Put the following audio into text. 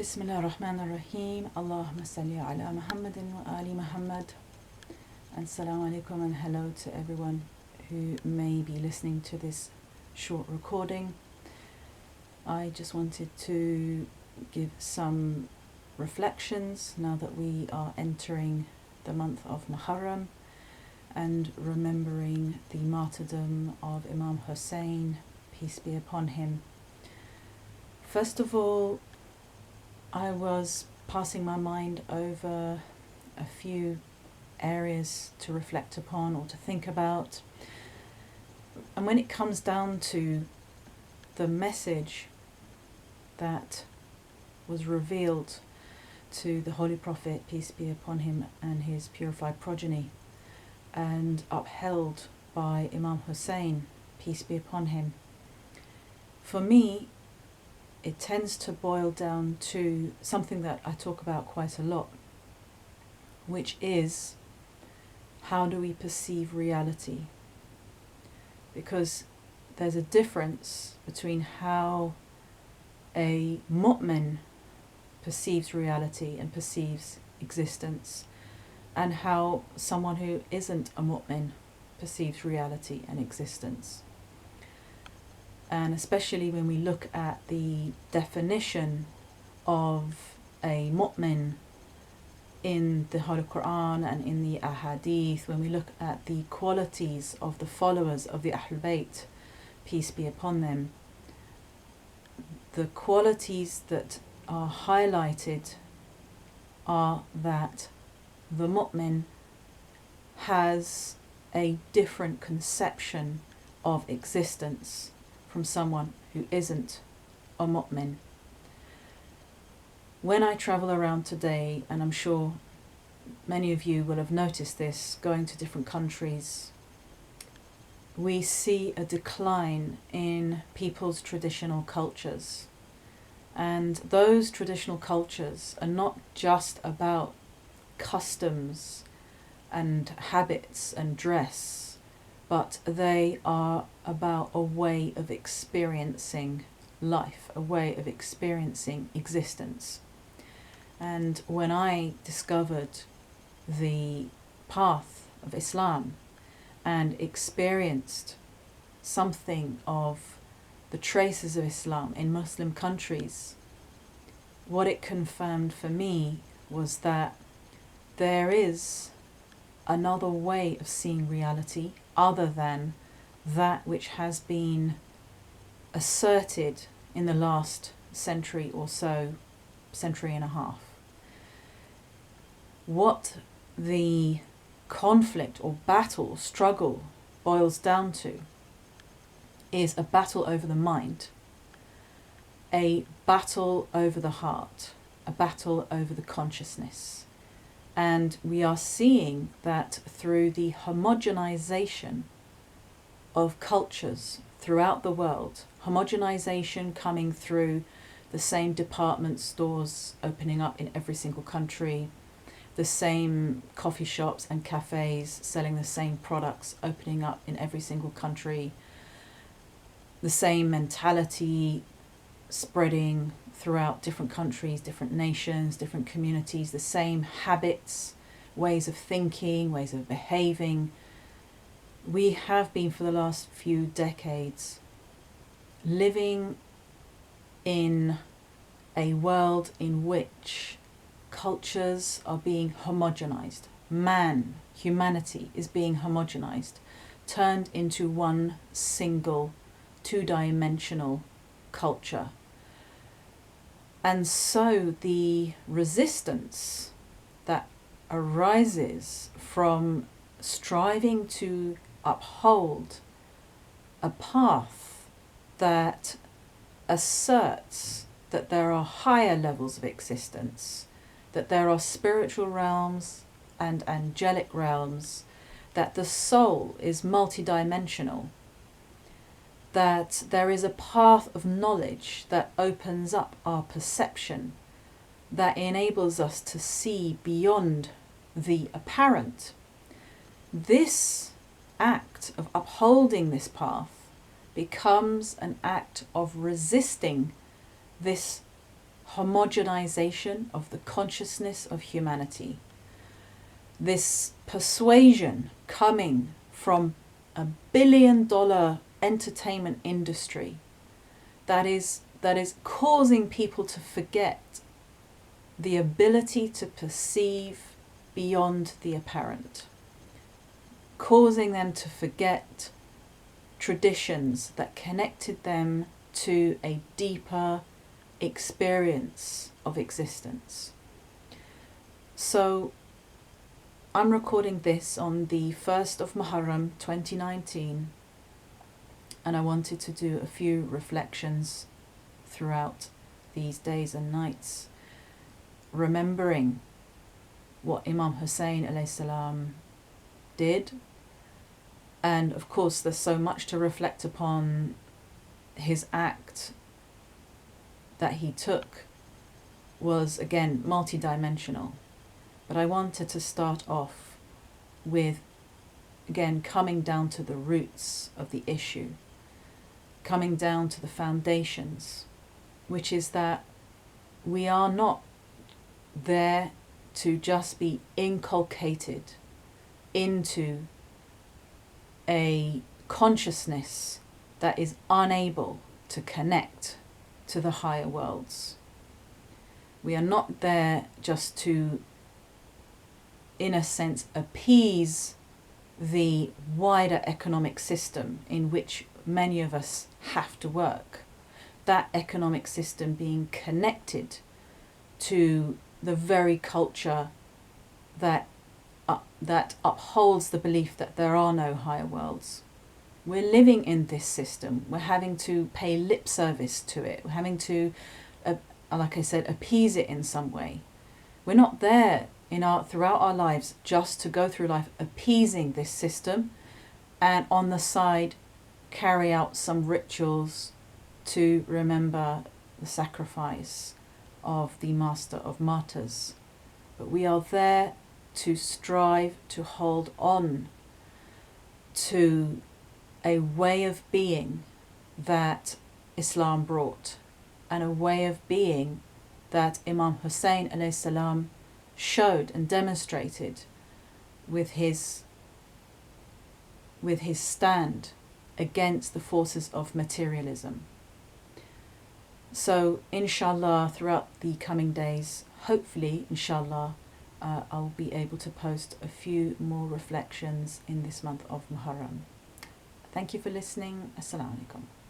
Bismillah ar-Rahman ar-Rahim. Allahumma salli ala Muhammadin wa ali Muhammad. And Assalamu alaikum and hello to everyone who may be listening to this short recording. I just wanted to give some reflections now that we are entering the month of Muharram and remembering the martyrdom of Imam Hussein, peace be upon him. First of all, I was passing my mind over a few areas to reflect upon or to think about. And when it comes down to the message that was revealed to the Holy Prophet, peace be upon him, and his purified progeny, and upheld by Imam Hussein, peace be upon him, for me, it tends to boil down to something that I talk about quite a lot, which is how do we perceive reality? Because there's a difference between how a mu'min perceives reality and perceives existence, and how someone who isn't a mu'min perceives reality and existence. And especially when we look at the definition of a mu'min in the Holy Quran and in the Ahadith, when we look at the qualities of the followers of the Ahlul Bayt, peace be upon them, the qualities that are highlighted are that the mu'min has a different conception of existence from someone who isn't a mu'min. When I travel around today, and I'm sure many of you will have noticed this, going to different countries, we see a decline in people's traditional cultures. And those traditional cultures are not just about customs and habits and dress, but they are about a way of experiencing life, a way of experiencing existence. And when I discovered the path of Islam and experienced something of the traces of Islam in Muslim countries, what it confirmed for me was that there is another way of seeing reality other than that which has been asserted in the last century or so, century and a half. What the conflict or battle, struggle boils down to is a battle over the mind, a battle over the heart, a battle over the consciousness. And we are seeing that through the homogenization of cultures throughout the world, homogenization coming through the same department stores opening up in every single country, the same coffee shops and cafes selling the same products opening up in every single country, the same mentality spreading throughout different countries, different nations, different communities, the same habits, ways of thinking, ways of behaving. We have been for the last few decades living in a world in which cultures are being homogenized. Humanity is being homogenized, turned into one single, two-dimensional culture. And so the resistance that arises from striving to uphold a path that asserts that there are higher levels of existence, that there are spiritual realms and angelic realms, that the soul is multidimensional, that there is a path of knowledge that opens up our perception, that enables us to see beyond the apparent. This act of upholding this path becomes an act of resisting this homogenization of the consciousness of humanity. This persuasion coming from a billion-dollar entertainment industry that is causing people to forget the ability to perceive beyond the apparent, causing them to forget traditions that connected them to a deeper experience of existence. So I'm recording this on the 1st of Muharram 2019, and I wanted to do a few reflections throughout these days and nights, remembering what Imam Hussein alayhi salam did. And of course there's so much to reflect upon his act that he took was again multidimensional. But I wanted to start off with again coming down to the roots of the issue, coming down to the foundations, which is that we are not there to just be inculcated into a consciousness that is unable to connect to the higher worlds. We are not there just to, in a sense, appease the wider economic system in which many of us have to work. That economic system being connected to the very culture that upholds the belief that there are no higher worlds. We're living in this system. We're having to pay lip service to it. We're having to, like I said, appease it in some way. We're not there throughout our lives just to go through life appeasing this system and on the side carry out some rituals to remember the sacrifice of the Master of Martyrs. But we are there to strive to hold on to a way of being that Islam brought, and a way of being that Imam Hussein alayhi salam showed and demonstrated with his stand against the forces of materialism. So inshallah, throughout the coming days, hopefully inshallah, I'll be able to post a few more reflections in this month of Muharram. Thank you for listening. Assalamu alaikum.